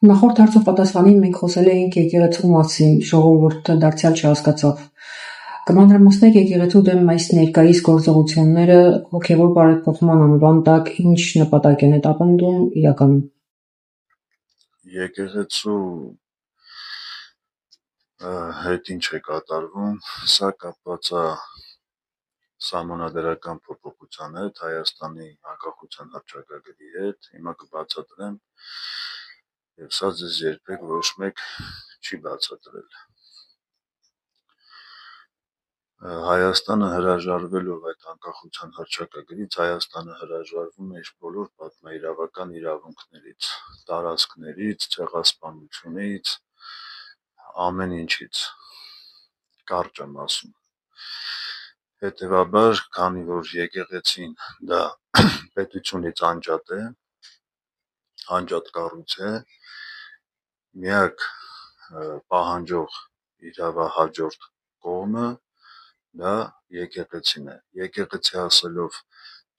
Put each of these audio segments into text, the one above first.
Նախորդ հարցով պատասխանին մենք խոսել էինք եկեղեցու մասին, ժողովուրդը դարձյալ չհասկացավ։ Կմանրամասնեք եկեղեցու դեմ այս ներկայիս գործողությունները հոգևոր բարեփոխման անվան տակ ինչ նպատակ են հետապնդում իրականում։ Եկեղեցու հետ ինչ է կատարվում, սա կապված է սահմանադրական փոփոխության հետ, Հայաստանի անկախության հռչակագրի հետ, հիմա կբացատրեմ, եւ սա ձեզ երբեք ոչ մեկ չի բացատրել։ Հայաստանը հրաժարվելով այդ անկախության հռչակագրից, Հայաստանը հրաժարվում է իր բոլոր պատմաիրավական իրավունքներից, տարածքներից, ցեղասպանությունից, ամեն ինչից, կարճ եմ ասում։ Հետևաբար, քանի որ եկեղեցին դա պետությունից անջատ է, անջատ կառույց է, միակ պահանջող իրավահաջորդ կողմը դա եկեղեցին է։ Եկեղեցի ասելով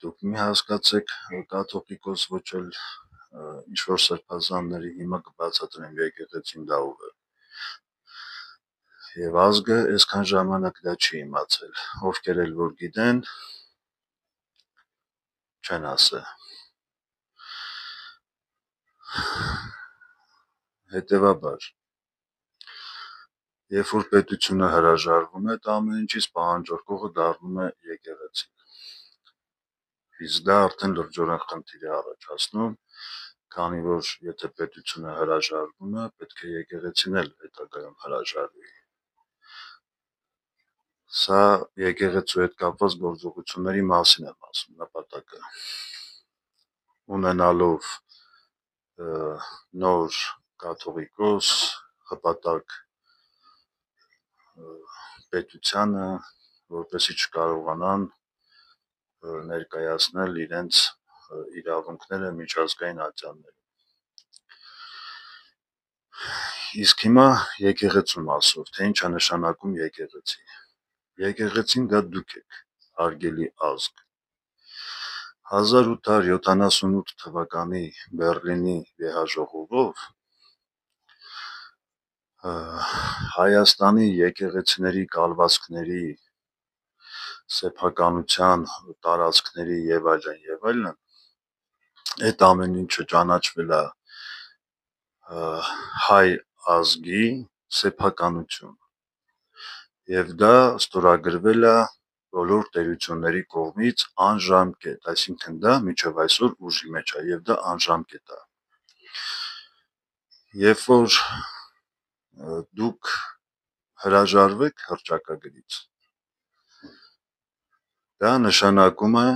դուք մի հասկացեք կաթողիկոս ոչել ինչ-որ սրբազանների, հիմա կբացատրեմ եկեղեցին դա ով է։ Եվ ազգը այսքան ժամանակ դա չի իմացել, ովքեր էլ որ գիտեն, չեն ասե։ Հետևաբար, երբ որ պետությունը հրաժարվում է դա ամեն ինչից, պահանջարկողը դառնում է եկեղեցին։ Իսկ դա արդեն լրջորեն խնդիր է առաջացնում, քանի որ եթե պետությունը հրաժարվում է, պետք է եկեղեցին էլ հետագայում հրաժարվի։ Սա եկեղեցու հետ կապված գործողությունների մասին եմ ասում, նպատակը ունենալով նոր կաթողիկոս, հպատակ պետությանը, որպեսզի չկարողանան ներկայացնել իրենց իրավունքները միջազգային ատյաններում։ Իսկ հիմա եկեղեցու մասով, թե ինչ է նշանակում եկեղեցի։ Եկեղեցին դա դուք եք, հարգելի ազգ։ 1878 թվականի Բեռլինի վեհաժողովով Հայաստանի եկեղեցիների կալվածքների, սեփականության, տարածքների եւ այլն, այդ ամեն ինչը ճանաչվել է հայ ազգի սեփականություն։ Եվ դա ստորագրվել է բոլոր տերությունների կողմից անժամկետ, այսինքն դա մինչև այսօր ուժի մեջ է եւ դա անժամկետ է։ Երբ որ դուք հրաժարվեք հռչակագրից, դա նշանակում է,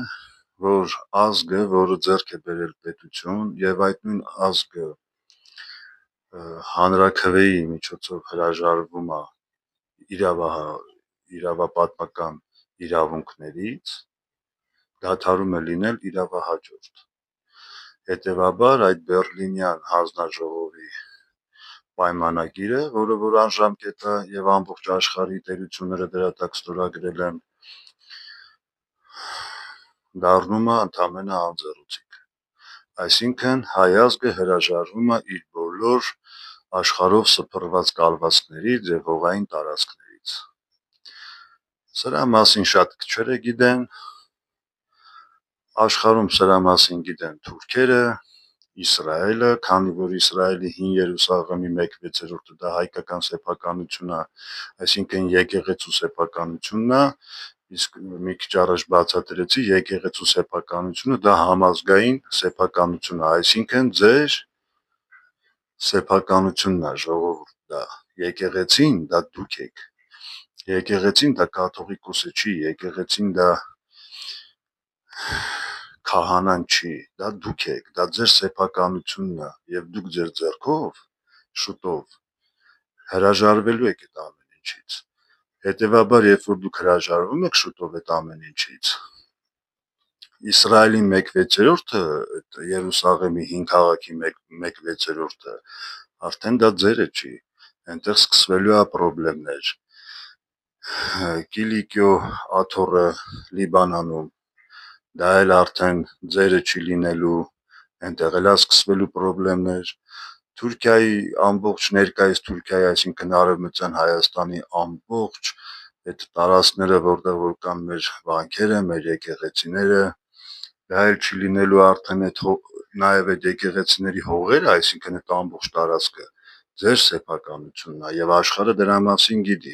որ ազգը, որը ձեռք է բերել պետություն եւ այդ նույն ազգը հանրաքվեի միջոցով հրաժարվում է իրավապատմական իրավունքներից, դադարում է լինել իրավահաջորդ։ Հետևաբար այդ Բեռլինյան հանձնաժողովի պայմանագիրը, որը որ անժամկետ է եւ ամբողջ աշխարհի տերությունները դրա տակ ստորագրել են, դառնում է ընդամենը անձեռոցիկ։ Այսինքն հայ ազգը հրաժարվում է իր բոլոր աշխարհով սփռված կալվածքներից եւ հողային տարածքներից։ Սրա մասին շատ քչերը գիտեն, աշխարհում սրա մասին գիտեն թուրքերը, Իսրայելը, քանի որ Իսրայելի հին Երուսաղեմի 1/6-ը դա հայկական սեփականություն է, այսինքն եկեղեցու սեփականությունն է, իսկ մի քիչ առաջ բացատրեցի եկեղեցու սեփականությունը դա համազգային սեփականություն է, այսինքն ձեր սեփականությունն է, ժողովուրդ, դա եկեղեցին դա դուք եք։ Եկեղեցին դա կաթողիկոսը չի, եկեղեցին դա քահանան չի, դա դուք եք, դա ձեր սեփականությունն է եւ դուք ձեր ձեռքով շուտով հրաժարվելու եք այդ ամեն ինչից։ Հետևաբար, երբ որ դուք հրաժարվում եք շուտով այդ ամեն ինչից, Իսրայելի 1/6-ը, այդ Երուսաղեմի 5 քաղաքի 1/6-ը, արդեն դա ձերը չի, այնտեղ սկսվելու է խնդիրներ։ Կիլիկիո աթոռը Լիբանանում, դա էլ արդեն ձերը չի լինելու, այնտեղ էլ է սկսվելու խնդիրներ։ Թուրքիայի ամբողջ ներկայիս Թուրքիայի, այսինքն Արևմտյան Հայաստանի ամբողջ այդ տարածքները, որտեղ որ կան մեր վանքերը, մեր եկեղեցիները, դա էլ չի լինելու արդեն այդ նաև այդ եկեղեցիների հողերը, այսինքն այդ ամբողջ տարածքը ձեր սեփականությունն է եւ աշխարհը դրա մասին գիտի։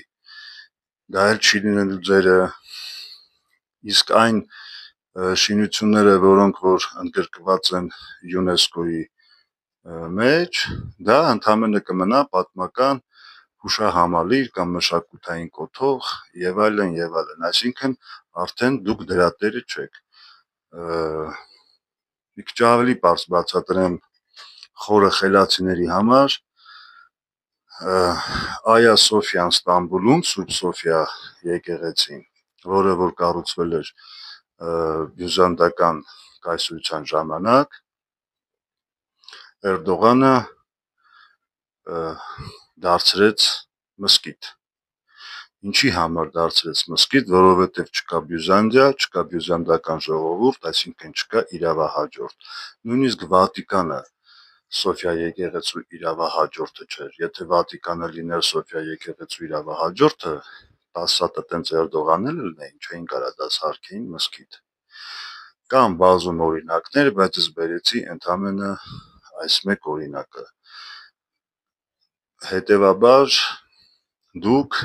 Դա էլ չի լինելու ձերը, իսկ այն շինությունները, որոնք որ ընդգրկված են ՅՈՒՆԵՍԿՕ-ի մեջ, դա ընդհանրապես կմնա պատմական հուշահամալիր կամ մշակութային կոթող եւ այլն եւ այլն, այսինքն արդեն դուք դրա տերը չեք։ Մի քիչ ավելի բարձ բացատրեմ խորը խելացիների համար, Այա Սոֆիան Ստամբուլում, Սուրբ Սոֆիա եկեղեցին, որը որ կառուցվել էր բյուզանդական կայսրության ժամանակ, Էրդողանը դարձրեց մզկիթ։ Ինչի համար դարձրեց մզկիթ, որովհետև չկա Բյուզանդիա, չկա բյուզանդական ժողովուրդ, այսինքն չկա իրավահաջորդ։ Նույնիսկ Վատիկանը Սոֆիա եկեղեցու իրավահաջորդը չէր։ Եթե Վատիկանը լիներ Սոֆիա եկեղեցու իրավահաջորդը, 10 հատ տենց Էրդողաններ լինեին, չէին կարա դա սարքեին մզկիթ։ Կան բազում օրինակներ, բայց ես բերեցի ընդհանրապես այս մեկ օրինակը։ Հետևաբար դուք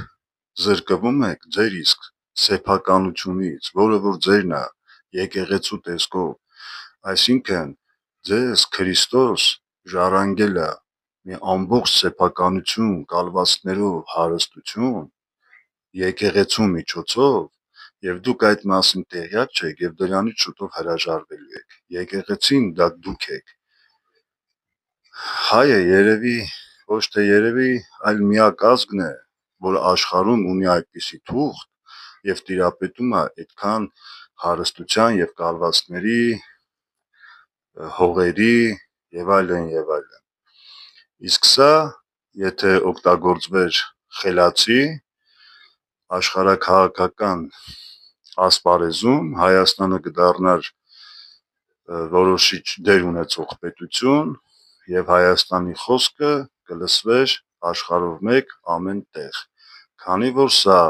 զրկվում եք ձեր իսկ սեփականությունից, որը որ ձերն է եկեղեցու տեսքով, այսինքն ձեզ Քրիստոս ժառանգել է մի ամբողջ սեփականություն, կալվածքներով հարստություն եկեղեցու միջոցով, եւ դուք այդ մասին տեղյակ չեք եւ դրանից շուտով հրաժարվելու եք։ Եկեղեցին դա դուք եք։ Հայը երևի, ոչ թե երևի, այլ միակ ազգն է, որ աշխարհում ունի այդպիսի թուղթ եւ տիրապետում է այդքան հարստության եւ կալվածքների, հողերի եւ այլն եւ այլն։ Իսկ սա, եթե օգտագործվեր խելացի, աշխարհաքաղաքական ասպարեզում Հայաստանը կդառնար որոշիչ դեր ունեցող պետություն եւ Հայաստանի խոսքը կլսվեր աշխարհով մեկ ամեն տեղ, քանի որ սա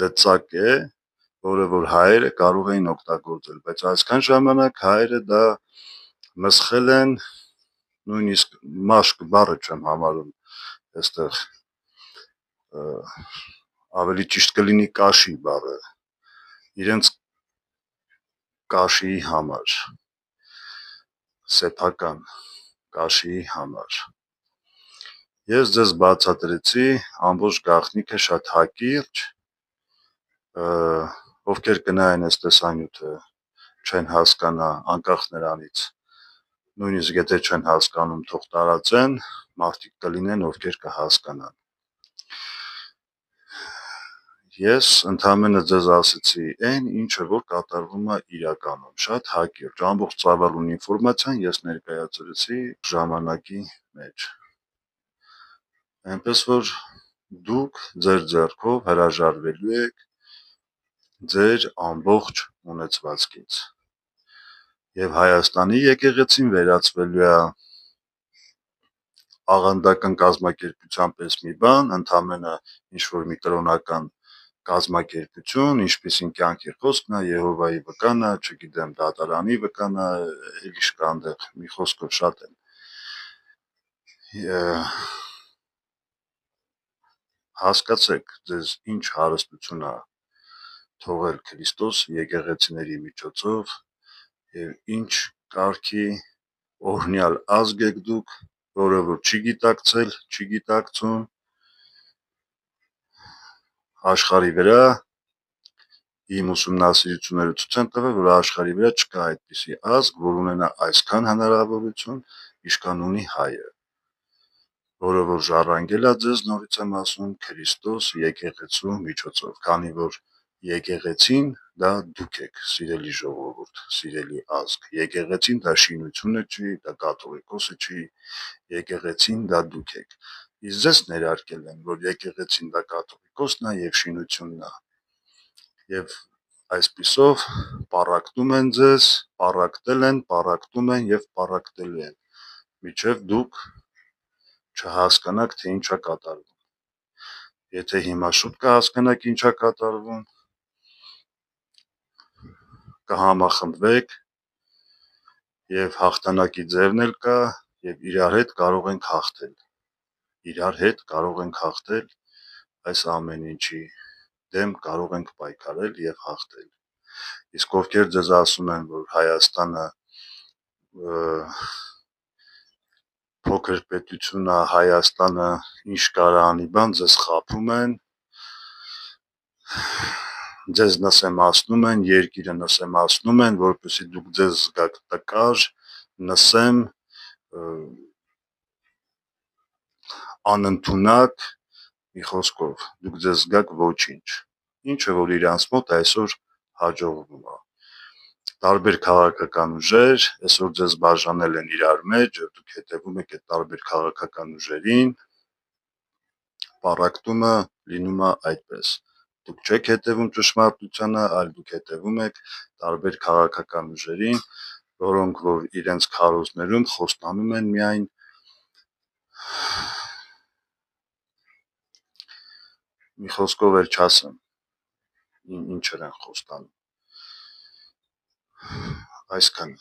լծակ է, որը որ հայերը կարող էին օգտագործել, բայց այսքան ժամանակ հայերը դա մսխել են, նույնիսկ մաշկ բառը չեմ համարում այստեղ, ավելի ճիշտ կլինի կաշի բառը, իրենց կաշիի համար, սեփական կաշիի համար։ Ես ձեզ բացատրեցի ամբողջ գաղտնիքը շատ հակիրճ, ովքեր կնայեն այս տեսանյութը չեն հասկանա անկախ նրանից, նույնիսկ եթե չեն հասկանում, թող տարածեն, մարդիկ կլինեն, ովքեր կհասկանան։ Ես ընդհանրապես ձեզ ասացի այն, ինչը որ կատարվում է իրականում, շատ հակիրճ, ամբողջ ծավալուն ինֆորմացիան ես ներկայացրեցի ժամանակի մեջ։ Այնպես որ դուք ձեր ձեռքով հրաժարվելու եք ձեր ամբողջ ունեցվածքից եւ Հայաստանի եկեղեցին վերածվելու է աղանդական կազմակերպության պես մի բան, ընդհանրապես ինչ որ մի կրոնական կազմակերպություն, ինչպիսին կյանքի խոսքն է, Եհովայի վկան է, չգիտեմ, դատարանի վկան է, էլի շկա այնտեղ մի խոսքով շատ են։ Հասկացեք, ձեզ ինչ հարստություն է թողել Քրիստոս եկեղեցիների միջոցով եւ ինչ կարգի օրհնյալ ազգ եք դուք, որը որ չի գիտակցել, չի գիտակցում աշխարհի վրա, իմ ուսումնասիրությունները ցույց են տվել, որ աշխարհի վրա չկա այդպիսի ազգ, որ ունենա այսքան հնարավորություն, ինչքան ունի հայը, որը որ ժառանգել է ձեզ, նորից եմ ասում, Քրիստոս եկեղեցու միջոցով, քանի որ եկեղեցին դա դուք եք, սիրելի ժողովուրդ, սիրելի ազգ, եկեղեցին դա շինությունը չի, դա կաթողիկոսը չի, եկեղեցին դա դուք եք։ Իսկ ձեզ ներարկել են, որ եկեղեցին դա կաթողիկոսն է եւ շինությունն է։ Եվ այսպիսով պառակտում են ձեզ, պառակտել են, պառակտում են եւ պառակտելու են, մինչեւ դուք չհասկանաք, թե ինչ է կատարվում։ Եթե հիմա շուտ կհասկանաք ինչ է կատարվում, կհամախմբվեք եւ հաղթանակի ձևն էլ կա եւ իրար հետ կարող ենք հաղթել այս ամեն ինչի դեմ կարող ենք պայքարել եւ հաղթել։ Իսկ ովքեր ձեզ ասում են, որ Հայաստանը փոքր պետություն է, Հայաստանը ինչ կարա անի բան, ձեզ խաբում են, ձեզ նսեմացնում են, երկիրը նսեմացնում են, որպեսզի դուք ձեզ զգաք տկար, նսեմ, անընդունակ, մի խոսքով, դուք ձեզ զգաք ոչինչ, ինչը որ իրանց մոտ այսօր հաջողվում է։ Տարբեր քաղաքական ուժեր այսօր ձեզ բաժանել են իրար մեջ, դուք հետևում եք այդ տարբեր քաղաքական ուժերին, պառակտումը լինում է այդպես։ Դուք չեք հետևում ճշմարտությանը, այլ դուք հետևում եք տարբեր քաղաքական ուժերին, որոնք որ իրենց քարոզներում խոստանում են միայն մի խոսքով էլ չասեմ, ինչեր են խոստանում։ Այսքանը։